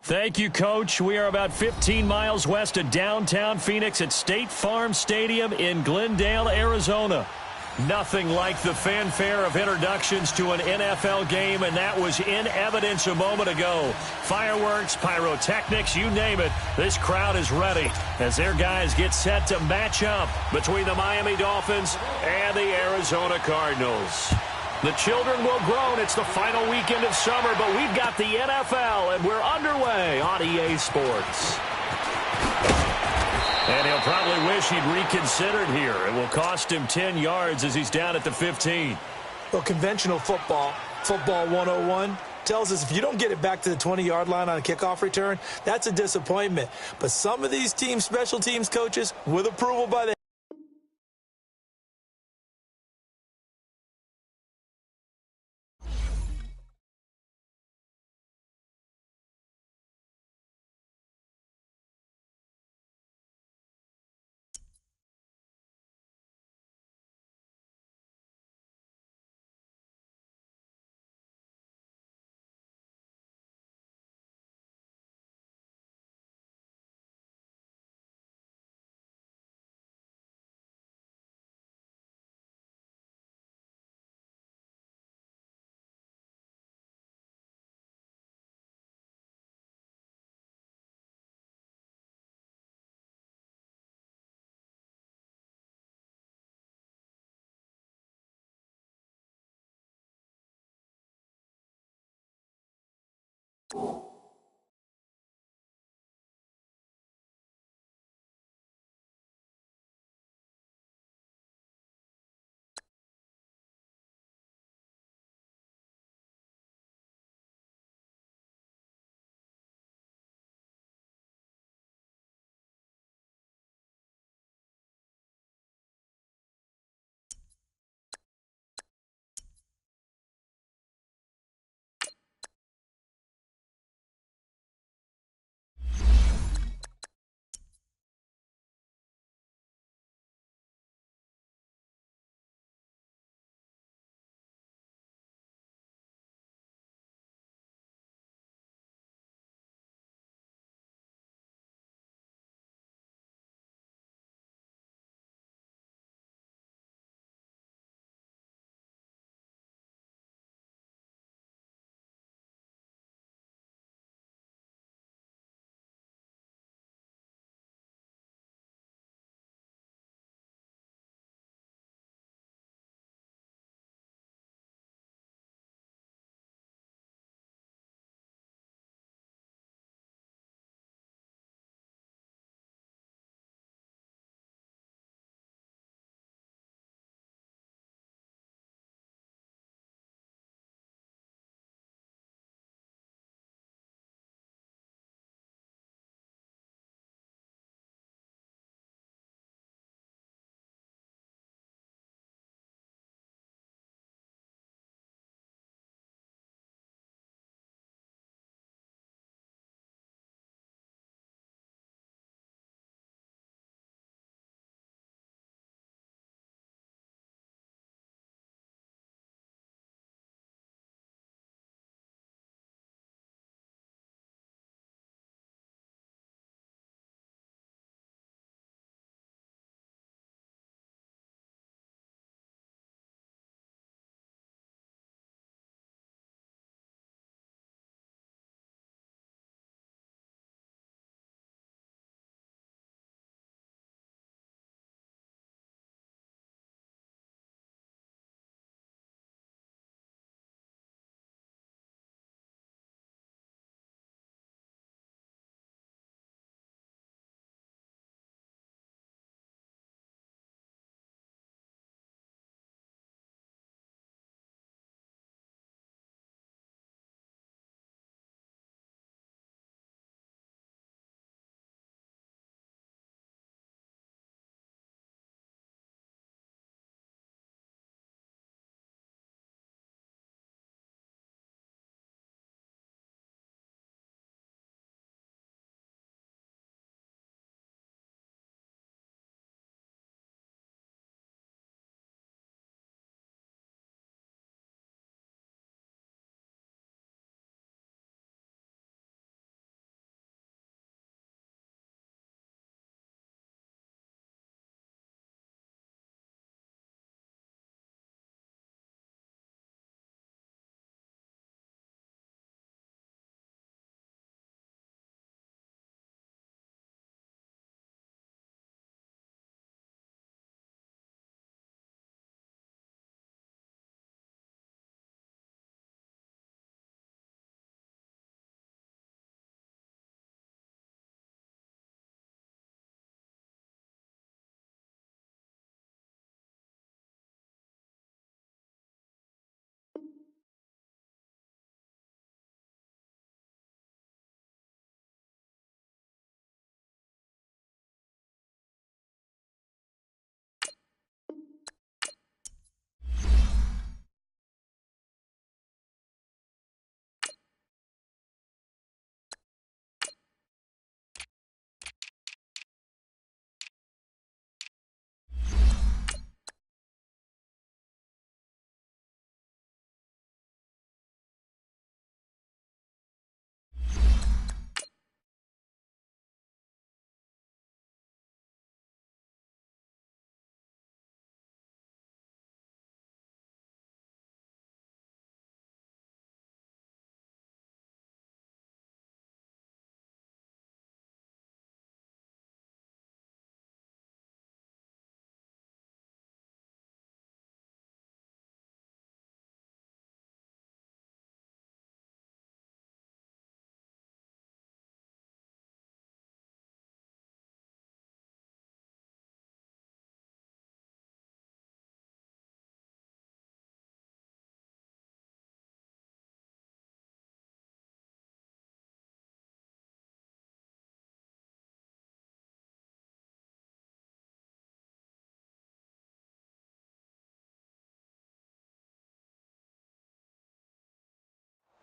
Thank you, Coach. We are about 15 miles west of downtown Phoenix at State Farm Stadium in Glendale, Arizona. Nothing like the fanfare of introductions to an NFL game, and that was in evidence a moment ago. Fireworks, pyrotechnics, you name it. This crowd is ready as their guys get set to match up between the Miami Dolphins and the Arizona Cardinals. The children will groan. It's the final weekend of summer, but we've got the NFL, and we're underway on EA Sports. And he'll probably wish he'd reconsidered here. It will cost him 10 yards as he's down at the 15. Well, conventional football 101, tells us if you don't get it back to the 20-yard line on a kickoff return, that's a disappointment. But some of these teams, special teams coaches, with approval by the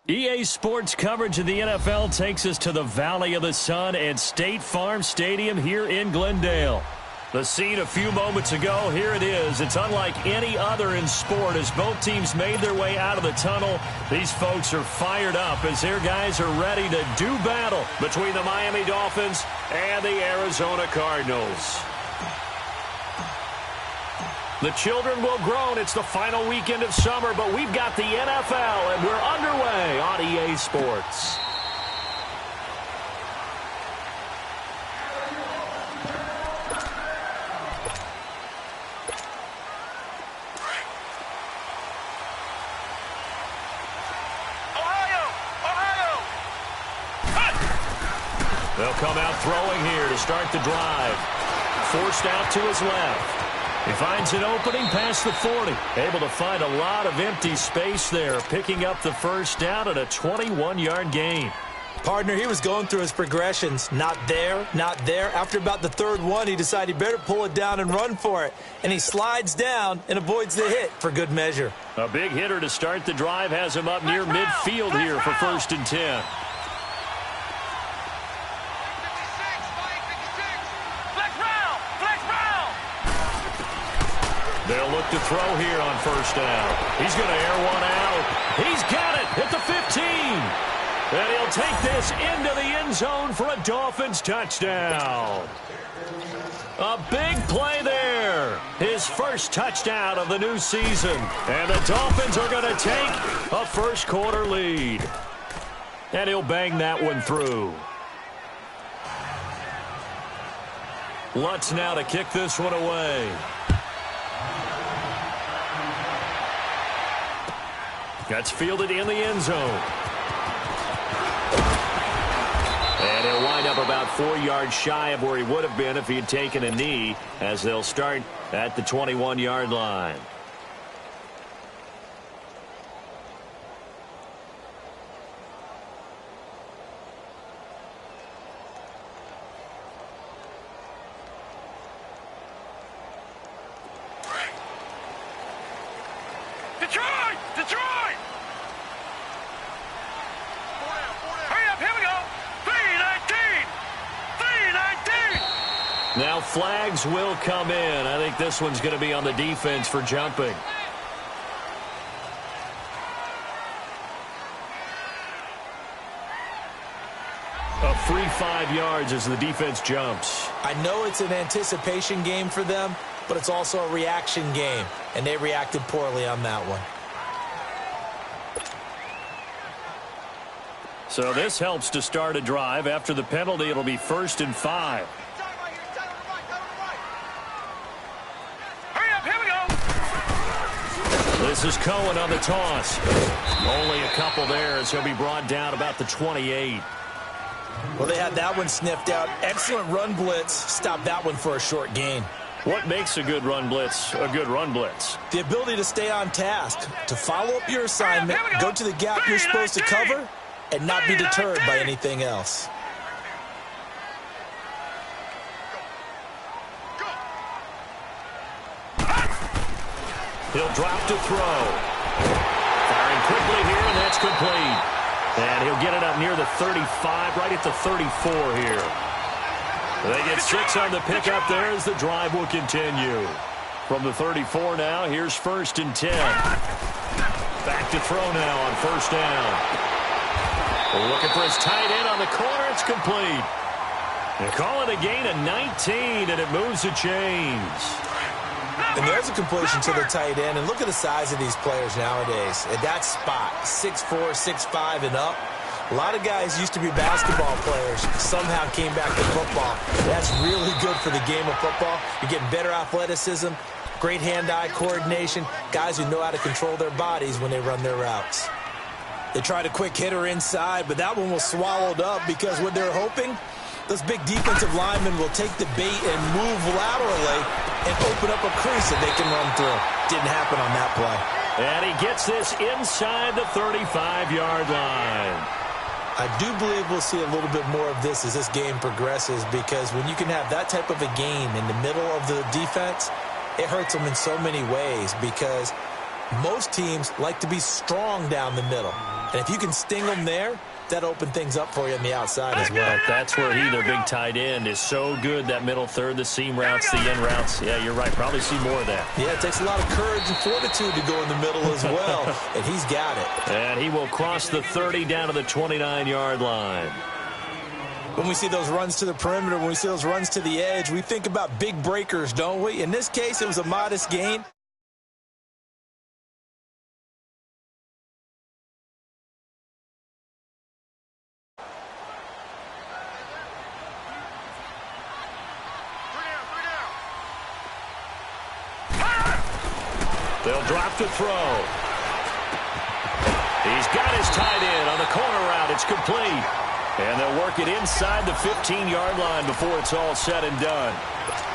EA Sports coverage of the NFL takes us to the Valley of the Sun and State Farm Stadium here in Glendale. The scene a few moments ago, here it is. It's unlike any other in sport as both teams made their way out of the tunnel. These folks are fired up as their guys are ready to do battle between the Miami Dolphins and the Arizona Cardinals. The children will groan. It's the final weekend of summer, but we've got the NFL, and we're underway on EA Sports. They'll come out throwing here to start the drive. Forced out to his left. He finds an opening past the 40. Able to find a lot of empty space there, picking up the first down at a 21-yard gain. Partner, he was going through his progressions. Not there, not there. After about the third one, he decided he better pull it down and run for it. And he slides down and avoids the hit for good measure. A big hitter to start the drive has him up near midfield here for 1st and 10. They'll look to throw here on 1st down. He's going to air one out. He's got it at the 15. And he'll take this into the end zone for a Dolphins touchdown. A big play there. His first touchdown of the new season. And the Dolphins are going to take a first-quarter lead. And he'll bang that one through. Lutz now to kick this one away. That's fielded in the end zone. And he'll wind up about 4 yards shy of where he would have been if he had taken a knee, as they'll start at the 21-yard line. Now flags will come in. I think this one's going to be on the defense for jumping. A free 5 yards as the defense jumps. I know it's an anticipation game for them, but it's also a reaction game, and they reacted poorly on that one. So this helps to start a drive. After the penalty, it'll be 1st and 5. This is Cohen on the toss. Only a couple there as he'll be brought down about the 28. Well, they had that one sniffed out. Excellent run blitz. Stopped that one for a short gain. What makes a good run blitz a good run blitz? The ability to stay on task, to follow up your assignment, go to the gap you're supposed to cover, and not be deterred by anything else. He'll drop to throw. Firing quickly here, and that's complete. And he'll get it up near the 35, right at the 34 here. They get 6 on the pickup there as the drive will continue. From the 34 now, here's 1st and 10. Back to throw now on 1st down. Looking for his tight end on the corner. It's complete. They call it a gain of 19, and it moves the chains. And there's a completion to the tight end. And look at the size of these players nowadays. At that spot, 6'4", 6'5", and up. A lot of guys used to be basketball players, somehow came back to football. That's really good for the game of football. You're getting better athleticism, great hand-eye coordination, guys who know how to control their bodies when they run their routes. They tried a quick hitter inside, but that one was swallowed up because what they're hoping, those big defensive linemen will take the bait and move laterally and open up a crease that they can run through. Didn't happen on that play. And he gets this inside the 35-yard line. I do believe we'll see a little bit more of this as this game progresses, because when you can have that type of a game in the middle of the defense, it hurts them in so many ways, because most teams like to be strong down the middle. And if you can sting them there, that opened things up for you on the outside as well. That's where he, their big tight end, is so good, that middle third, the seam routes, the in routes. Yeah, you're right. Probably see more of that. Yeah, it takes a lot of courage and fortitude to go in the middle as well, and he's got it. And he will cross the 30 down to the 29-yard line. When we see those runs to the perimeter, when we see those runs to the edge, we think about big breakers, don't we? In this case, it was a modest gain. They'll drop to throw. He's got his tight end on the corner route. It's complete. And they'll work it inside the 15-yard line before it's all said and done.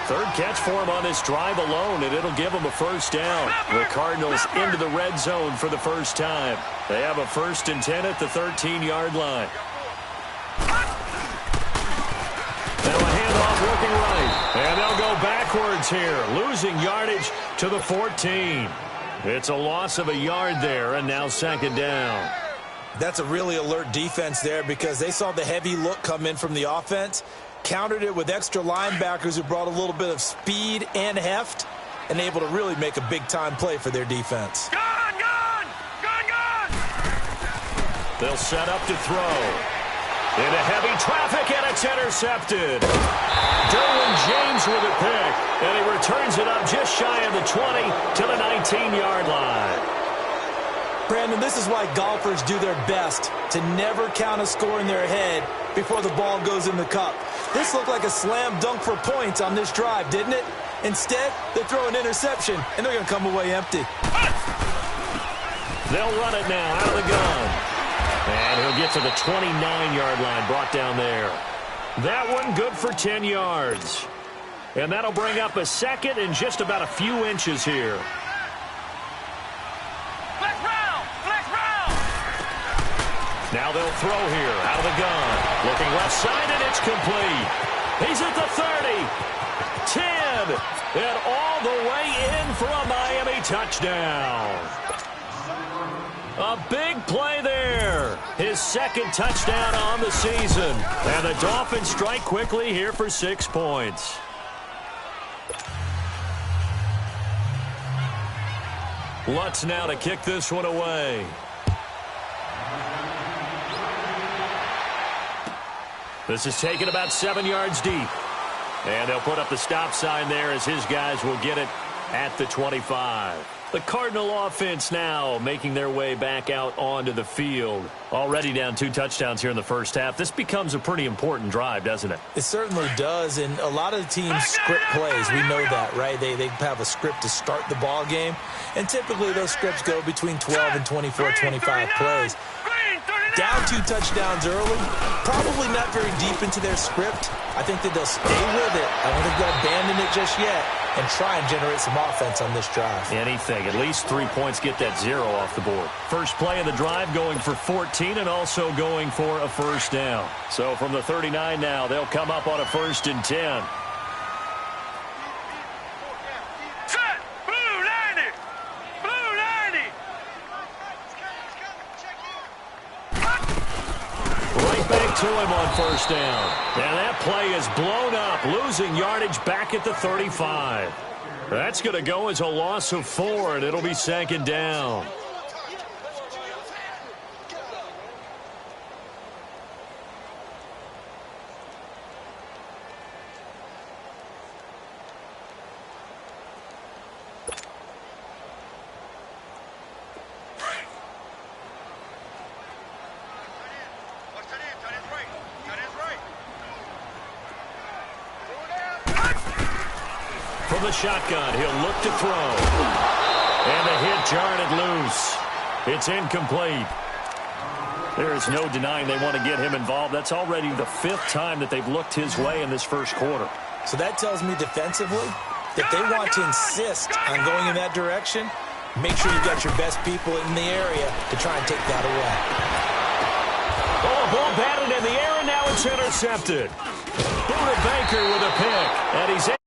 Third catch for him on this drive alone, and it'll give him a first down. The Cardinals into the red zone for the first time. They have a 1st and 10 at the 13-yard line. Now a handoff working right. And they'll go backwards here, losing yardage to the 14. It's a loss of a yard there, and now 2nd down. That's a really alert defense there because they saw the heavy look come in from the offense, countered it with extra linebackers who brought a little bit of speed and heft, and able to really make a big-time play for their defense. Gone! They'll set up to throw. Into heavy traffic, and it's intercepted. Derwin James with a pick, and he returns it up just shy of the 20 to the 19-yard line. Brandon, this is why golfers do their best to never count a score in their head before the ball goes in the cup. This looked like a slam dunk for points on this drive, didn't it? Instead, they throw an interception, and they're going to come away empty. They'll run it now out of the gun. And he'll get to the 29-yard line, brought down there. That one good for 10 yards. And that'll bring up a 2nd and just about a few inches here. Now they'll throw here out of the gun. Looking left side, and it's complete. He's at the 30, 10, and all the way in for a Miami touchdown. A big play there. His 2nd touchdown on the season. And the Dolphins strike quickly here for 6 points. Lutz now to kick this one away. This is taken about 7 yards deep. And they'll put up the stop sign there as his guys will get it at the 25. The Cardinal offense now making their way back out onto the field. Already down 2 touchdowns here in the first half. This becomes a pretty important drive, doesn't it? It certainly does, and a lot of the teams script plays. We know that, right? They have a script to start the ball game, and typically those scripts go between 12 and 24, 25 plays. Down 2 touchdowns early, probably not very deep into their script. I think that they'll stay with it. I don't think they'll abandon it just yet and try and generate some offense on this drive. Anything. At least 3 points, get that 0 off the board. First play of the drive going for 14 and also going for a first down. So from the 39 now, they'll come up on a 1st and 10. To him on first down. And that play is blown up, losing yardage back at the 35. That's going to go as a loss of 4, and it'll be 2nd down. From the shotgun, he'll look to throw. And the hit jarred it loose. It's incomplete. There's no denying they want to get him involved. That's already the 5th time that they've looked his way in this first quarter. So that tells me defensively, if they want to insist on going in that direction, make sure you've got your best people in the area to try and take that away. Oh, a ball batted in the air, and now it's intercepted. Buda Baker with a pick, and he's